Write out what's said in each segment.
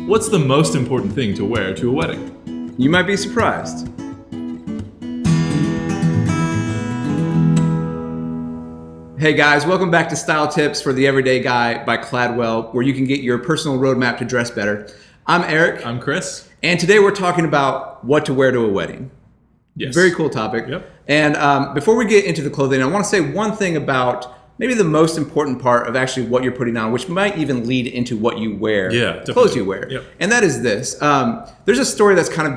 What's the most important thing to wear to a wedding? You might be surprised. Hey guys, welcome back to Style Tips for the Everyday Guy by Cladwell, where you can get your personal roadmap to dress better. I'm Eric. I'm Chris. And today we're talking about what to wear to a wedding. Yes. Very cool topic. Yep. And before we get into the clothing, I want to say one thing about maybe the most important part of actually what you're putting on, which might even lead into what you wear, clothes you wear. Yep. And that is this. There's a story that's kind of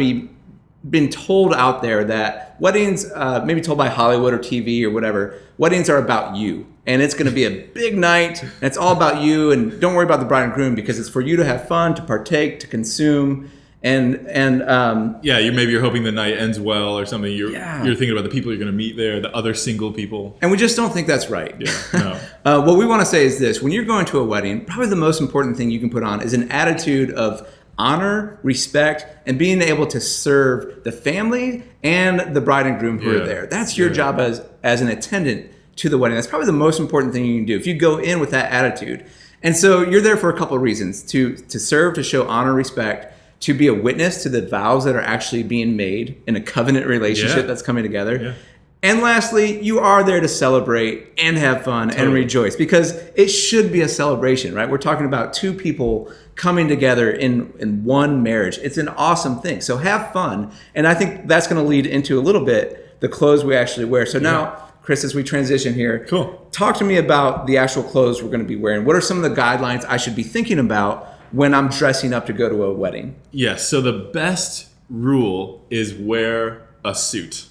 been told out there that weddings, maybe told by Hollywood or TV or whatever, weddings are about you. And it's going to be a big night, and it's all about you. And don't worry about the bride and groom, because it's for you to have fun, to partake, to consume. You're hoping the night ends well or something. You're thinking about the people you're going to meet there, the other single people. And we just don't think that's right. Yeah, no. What we want to say is this: when you're going to a wedding, probably the most important thing you can put on is an attitude of honor, respect, and being able to serve the family and the bride and groom who are there. That's your job as an attendant to the wedding. That's probably the most important thing you can do if you go in with that attitude. And so you're there for a couple of reasons: to serve, to show honor, respect, to be a witness to the vows that are actually being made in a covenant relationship that's coming together. Yeah. And lastly, you are there to celebrate and have fun and rejoice, because it should be a celebration, right? We're talking about two people coming together in one marriage. It's an awesome thing. So have fun. And I think that's going to lead into a little bit the clothes we actually wear. So now, Chris, as we transition here, talk to me about the actual clothes we're going to be wearing. What are some of the guidelines I should be thinking about when I'm dressing up to go to a wedding? Yes. So the best rule is wear a suit.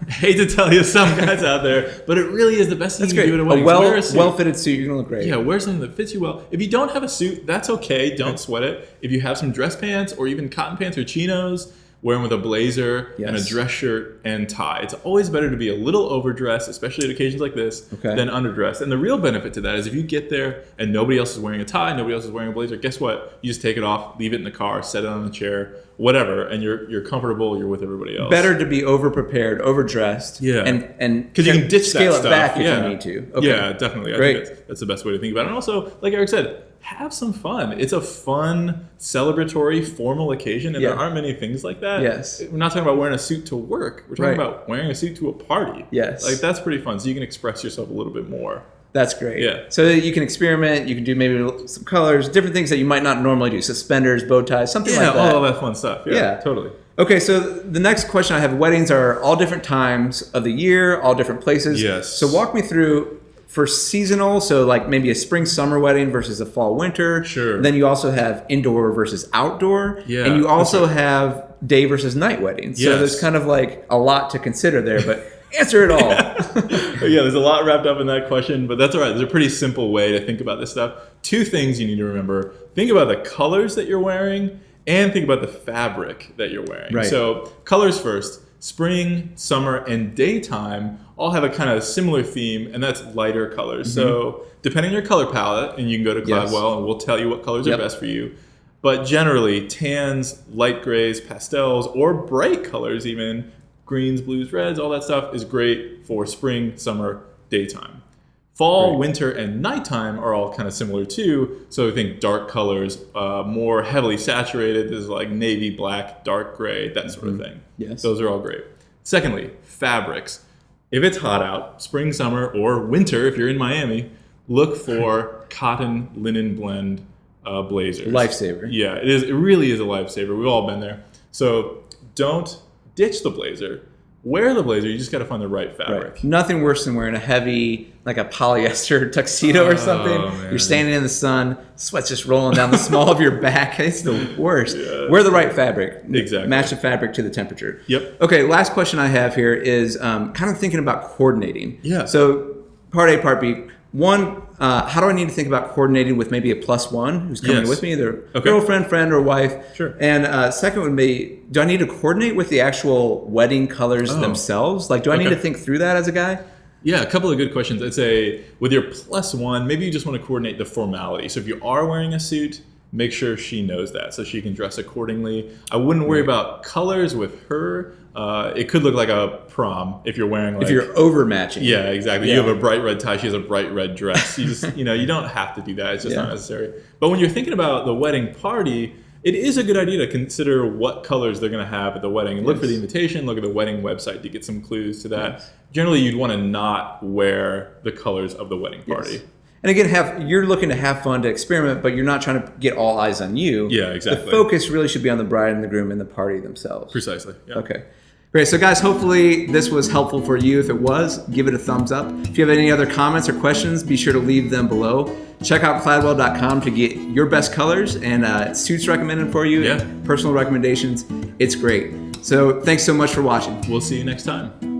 Hate to tell you, some guys out there, but it really is the best thing you can do at a wedding. Wear a well-fitted suit, you're going to look great. Yeah, wear something that fits you well. If you don't have a suit, that's okay. Don't sweat it. If you have some dress pants or even cotton pants or chinos, wear them with a blazer and a dress shirt and tie. It's always better to be a little overdressed, especially at occasions like this, than underdressed. And the real benefit to that is if you get there and nobody else is wearing a tie, nobody else is wearing a blazer, guess what? You just take it off, leave it in the car, set it on the chair, whatever, and you're comfortable, you're with everybody else. Better to be over-prepared, overdressed, and because you can ditch scale that it back if you need to. Okay. Yeah, definitely. Great. I think that's the best way to think about it. And also, like Eric said, have some fun. It's a fun, celebratory, formal occasion, and there aren't many things like that. Yes. We're not talking about wearing a suit to work. We're talking about wearing a suit to a party. Yes. Like, that's pretty fun, so you can express yourself a little bit more. That's great. Yeah. So you can experiment. You can do maybe some colors, different things that you might not normally do. Suspenders, bow ties, something like that. Yeah, all that fun stuff. Yeah, totally. Okay, so the next question I have: weddings are all different times of the year, all different places. Yes. So walk me through for seasonal, so like maybe a spring summer wedding versus a fall winter. Sure. Then you also have indoor versus outdoor. Yeah. And you also have day versus night weddings. Yes. So there's kind of like a lot to consider there, but answer it all. There's a lot wrapped up in that question, but that's all right. There's a pretty simple way to think about this stuff. Two things you need to remember: think about the colors that you're wearing, and think about the fabric that you're wearing. Right. So colors first. Spring, summer, and daytime all have a kind of similar theme, and that's lighter colors. Mm-hmm. So depending on your color palette, and you can go to Cladwell and we'll tell you what colors are best for you. But generally, tans, light grays, pastels, or bright colors even, greens, blues, reds, all that stuff is great for spring, summer, daytime. Fall, winter, and nighttime are all kind of similar too. So I think dark colors, more heavily saturated. This is like navy, black, dark gray, that sort of thing. Yes. Those are all great. Secondly, fabrics. If it's hot out, spring, summer, or winter, if you're in Miami, look for cotton linen blend blazers. Lifesaver. Yeah, it is. It really is a lifesaver. We've all been there. So don't ditch the blazer. Wear the blazer. You just got to find the right fabric. Right. Nothing worse than wearing a heavy, like a polyester tuxedo or something. Man. You're standing in the sun, sweat's just rolling down the small of your back. It's the worst. Wear the right fabric. Exactly. Match the fabric to the temperature. Yep. Okay, last question I have here is kind of thinking about coordinating. Yeah. So part A, part B. One, how do I need to think about coordinating with maybe a plus one who's coming with me, their girlfriend, friend, or wife? Sure. And second would be, do I need to coordinate with the actual wedding colors themselves? Like, do I need to think through that as a guy? Yeah, a couple of good questions. I'd say with your plus one, maybe you just want to coordinate the formality. So if you are wearing a suit, make sure she knows that so she can dress accordingly. I wouldn't worry about colors with her. It could look like a prom if you're wearing like... If you're overmatching. Yeah, exactly. Yeah. You have a bright red tie, she has a bright red dress. You just, you don't have to do that. It's just not necessary. But when you're thinking about the wedding party, it is a good idea to consider what colors they're going to have at the wedding. And look for the invitation, look at the wedding website to get some clues to that. Yes. Generally, you'd want to not wear the colors of the wedding party. Yes. And again, you're looking to have fun, to experiment, but you're not trying to get all eyes on you. Yeah, exactly. The focus really should be on the bride and the groom and the party themselves. Precisely. Yeah. Okay. Great. So guys, hopefully this was helpful for you. If it was, give it a thumbs up. If you have any other comments or questions, be sure to leave them below. Check out cladwell.com to get your best colors and suits recommended for you. Yeah. Personal recommendations. It's great. So thanks so much for watching. We'll see you next time.